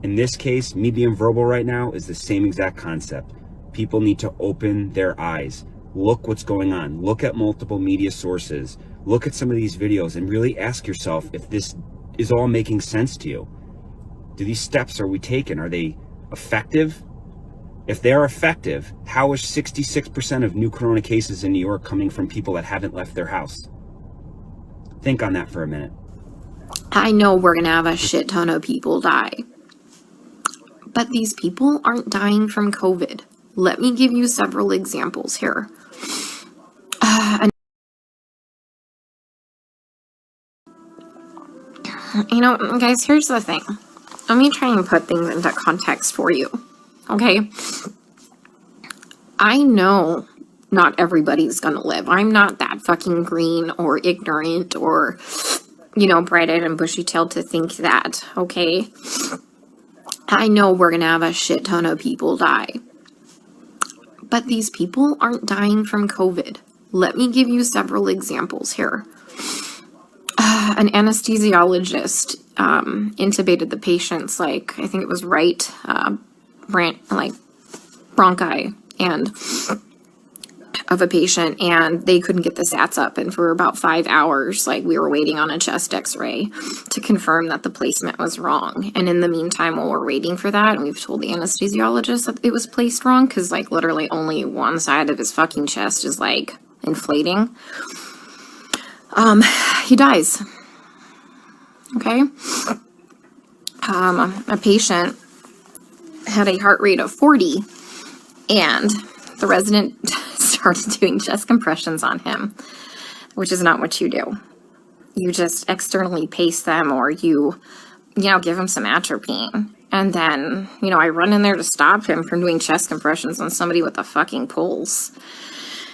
In this case, me being verbal right now is the same exact concept. People need to open their eyes. Look what's going on. Look at multiple media sources. Look at some of these videos and really ask yourself if this is all making sense to you. Do these steps are we taking? Are they effective? If they're effective, how is 66% of new corona cases in New York coming from people that haven't left their house? Think on that for a minute. I know we're going to have a shit ton of people die. But these people aren't dying from COVID. Let me give you several examples here. Guys, here's the thing. Let me try and put things into context for you. Okay? I know not everybody's gonna live. I'm not that fucking green or ignorant or, bright-eyed and bushy-tailed to think that, okay? I know we're gonna have a shit ton of people die. But these people aren't dying from COVID. Let me give you several examples here. An anesthesiologist intubated the patient's, I think it was right, bronchi and of a patient, and they couldn't get the sats up, and for about 5 hours, we were waiting on a chest x-ray to confirm that the placement was wrong. And in the meantime, while we're waiting for that, and we've told the anesthesiologist that it was placed wrong, because literally only one side of his fucking chest is inflating, he dies. Okay? A patient had a heart rate of 40, and the resident started doing chest compressions on him, which is not what you do. You just externally pace them, or you give him some atropine. And then, I run in there to stop him from doing chest compressions on somebody with a fucking pulse.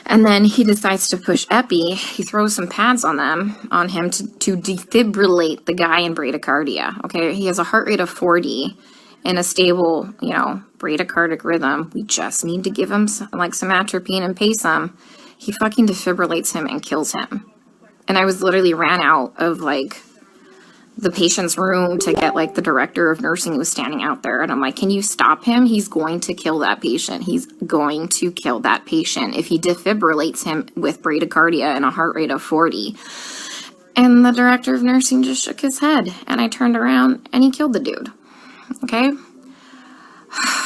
And then he decides to push epi. He throws some pads on him to defibrillate the guy in bradycardia. Okay, he has a heart rate of 40 in a stable, bradycardic rhythm. We just need to give him some atropine and pace him. He fucking defibrillates him and kills him. And I was literally ran out of the patient's room to get the director of nursing who was standing out there. And I'm like, can you stop him? He's going to kill that patient. He's going to kill that patient if he defibrillates him with bradycardia and a heart rate of 40. And the director of nursing just shook his head. And I turned around and he killed the dude. Okay?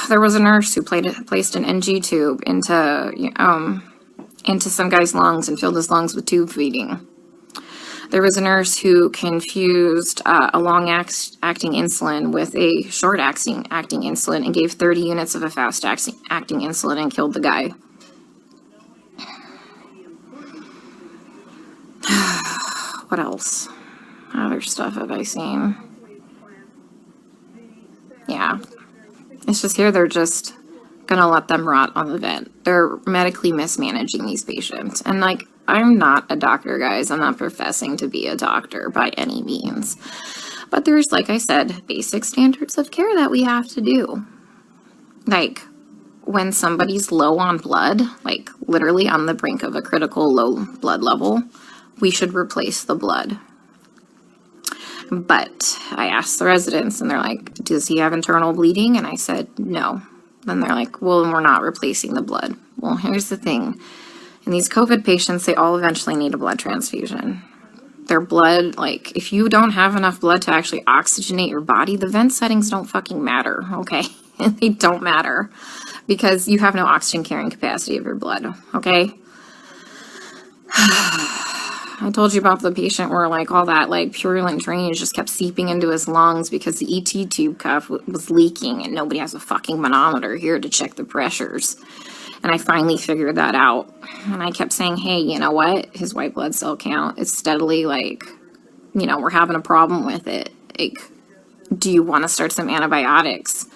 There was a nurse who placed an NG tube into some guy's lungs and filled his lungs with tube feeding. There was a nurse who confused a long-acting insulin with a short-acting insulin and gave 30 units of a fast-acting insulin and killed the guy. What else? Other stuff have I seen? Yeah. It's just here they're just gonna let them rot on the vent. They're medically mismanaging these patients. And I'm not a doctor, guys. I'm not professing to be a doctor by any means. But there's, like I said, basic standards of care that we have to do. When somebody's low on blood, literally on the brink of a critical low blood level, we should replace the blood. But I asked the residents, and they're like, does he have internal bleeding? And I said, no. Then they're like, well, we're not replacing the blood. Well, here's the thing. In these COVID patients, they all eventually need a blood transfusion. Their blood, if you don't have enough blood to actually oxygenate your body, the vent settings don't fucking matter, okay? They don't matter because you have no oxygen carrying capacity of your blood, okay? I told you about the patient where all that purulent drainage just kept seeping into his lungs because the ET tube cuff was leaking and nobody has a fucking manometer here to check the pressures. And I finally figured that out. And I kept saying, hey, you know what? His white blood cell count is steadily we're having a problem with it. Do you want to start some antibiotics?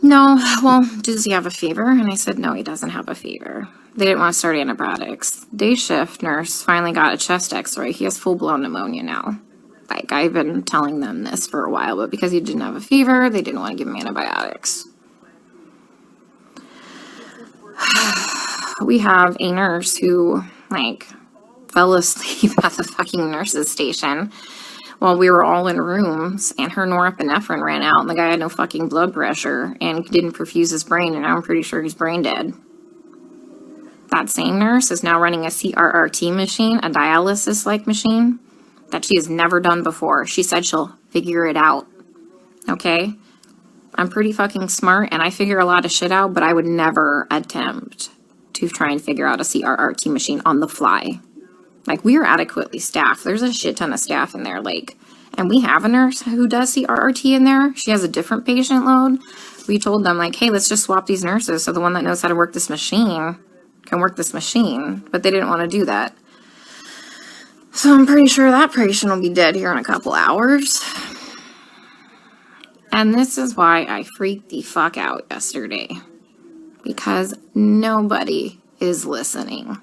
No. Well, does he have a fever? And I said, no, he doesn't have a fever. They didn't want to start antibiotics. Day shift nurse finally got a chest x-ray. He has full-blown pneumonia now. I've been telling them this for a while, but because he didn't have a fever, they didn't want to give him antibiotics. We have a nurse who, fell asleep at the fucking nurse's station while we were all in rooms, and her norepinephrine ran out, and the guy had no fucking blood pressure and didn't perfuse his brain, and I'm pretty sure he's brain dead. That same nurse is now running a CRRT machine, a dialysis-like machine, that she has never done before. She said she'll figure it out. Okay? I'm pretty fucking smart, and I figure a lot of shit out, but I would never attempt to try and figure out a CRRT machine on the fly. Like, we are adequately staffed. There's a shit ton of staff in there, like, and we have a nurse who does CRRT in there. She has a different patient load. We told them, like, hey, let's just swap these nurses so the one that knows how to work this machine can work this machine, but they didn't want to do that. So I'm pretty sure that patient will be dead here in a couple hours. And this is why I freaked the fuck out yesterday. Because nobody is listening.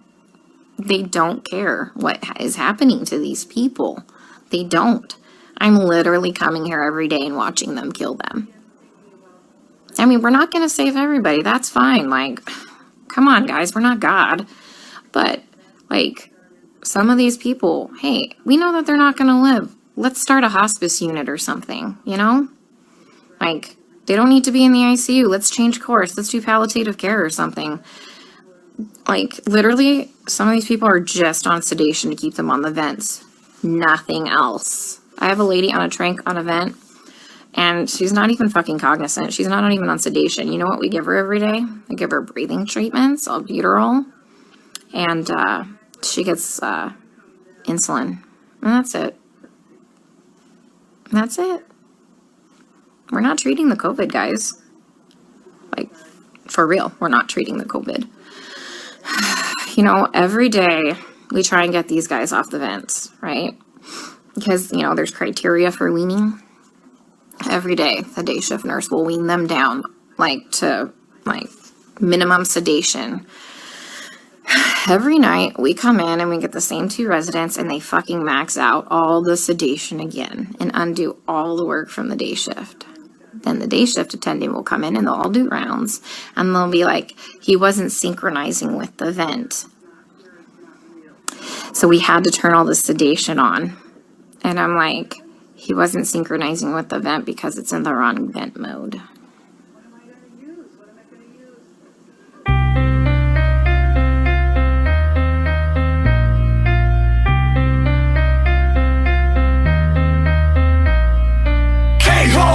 They don't care what is happening to these people. They don't. I'm literally coming here every day and watching them kill them. I mean, we're not going to save everybody. That's fine. Like, come on, guys. We're not God. But, like, some of these people, hey, we know that they're not going to live. Let's start a hospice unit or something, you know? Like, they don't need to be in the ICU. Let's change course. Let's do palliative care or something. Like, literally, some of these people are just on sedation to keep them on the vents. Nothing else. I have a lady on a tranq on a vent, and she's not even fucking cognizant. She's not even on sedation. You know what we give her every day? We give her breathing treatments, albuterol, and she gets insulin. And that's it. That's it. We're not treating the COVID, guys. Like, for real, we're not treating the COVID. You know, every day we try and get these guys off the vents, right? Because, you know, there's criteria for weaning. Every day, the day shift nurse will wean them down, like, to, like, minimum sedation. Every night, we come in and we get the same 2 residents, and they fucking max out all the sedation again and undo all the work from the day shift. Then the day shift attendant will come in and they'll all do rounds, and they'll be like, he wasn't synchronizing with the vent. So we had to turn all the sedation on. And I'm like, he wasn't synchronizing with the vent because it's in the wrong vent mode.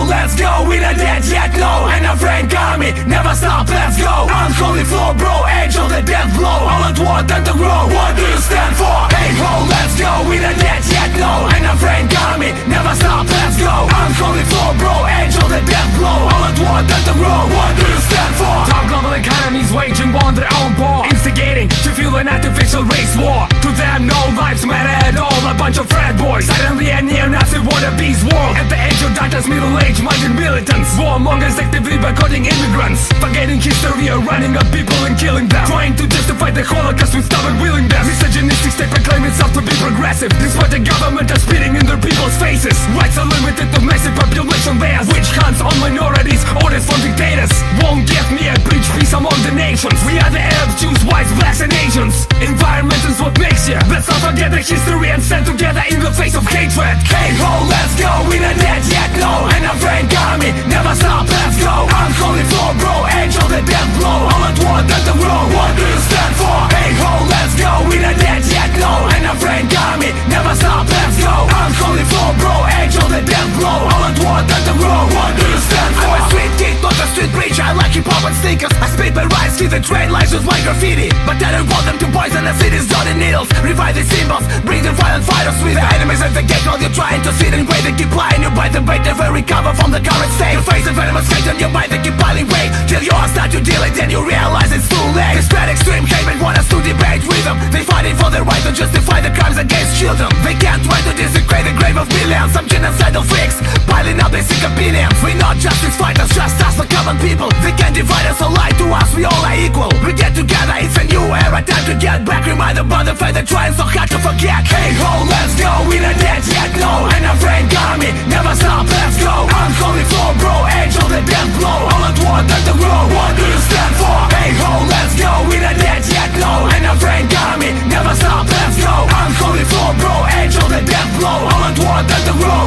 Let's go, we not dead yet, no. And a friend got me, never stop, let's go. Unholy flow, bro, angel, the death blow. All at one, time to grow, what do you stand for? Hey ho, let's go, we not dead yet, no. And a friend got me, never stop, let's go. Unholy flow, bro, angel, the death blow. All at one, time to grow, what do you stand for? Top global economies waging war on their own war, instigating to fuel an artificial race war. To them, no lives matter at all, a bunch of frat boys. Suddenly a neo-Nazi wannabes world. At the age of darkness, middle age, minded militants, warmongers actively boycotting immigrants, forgetting history or running up people and killing them, trying to justify the Holocaust with stubborn willingness. Misogynistic state proclaim itself to be progressive, despite the government are spitting in their people's faces. Rights are limited to massive population layers, witch hunts on minorities, orders from dictators won't get me a preach peace among the nations. We are the Arabs, Jews, whites, blacks and Asians. Environment is what makes you. Let's not forget the history and stand together in the face of hatred. Hey ho, let's go, we not dead yet, no. And a friend got me, never stop, let's go. Unholy flow, bro, angel, the death blow. All at one, time to grow, what do you stand for? Hey ho, let's go, we not dead yet, no. And a friend got me, never stop, let's go. Unholy flow, bro, angel, the death blow. All at one, time to grow, what do you stand for? I'm a street kid, not a street preacher. I like hip hop and sneakers. I spit my rhymes, see the train lines with my graffiti. But I don't want them to poison the city's dotted needles. Revive the symbols, bring the violent fighters with the enemies at the gate. While you're trying to sit and wait, they keep lying. You bite the bait, never recover from the current state. You face the venomous hate and you bite, they keep piling weight. Till you are start to deal it, then you realize it's too late. They spread extreme hate and want us to debate with them. They fighting for the right to justify the crimes against children. They can't try to desecrate the grave of millions. Some genocidal freaks piling up their sick opinions. We're not justice fighters, just us the common people. They can't divide us or lie to us, we all are equal. We get together, it's a new era, time to get back. Remind about the fact that trying so hard to forget. Hey ho, let's go, we not dead yet, no. And a friend got me, never stop, let's go. Unholy flow, bro, angel, the death blow. All at one, time to grow, what do you stand for? Hey ho, let's go, we not dead yet, no. And a friend got me, never stop, let's go. Unholy flow, bro, angel, the death blow. All at one, time to grow,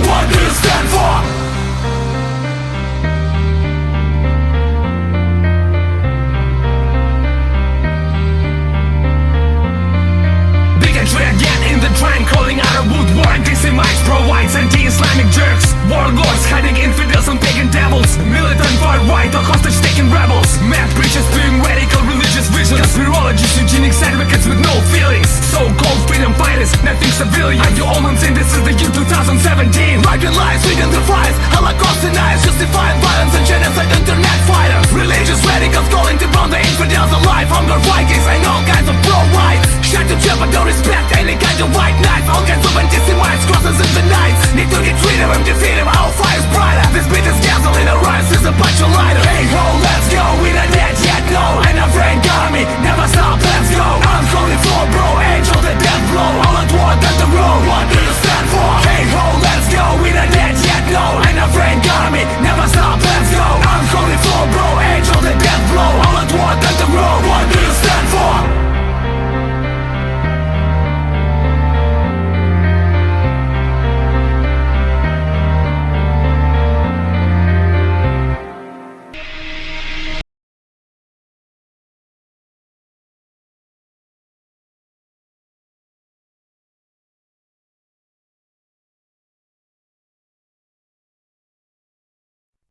get rid of him, defeat him, our fire's brighter. This beat is gasoline, our rhymes is a bunch of lighter.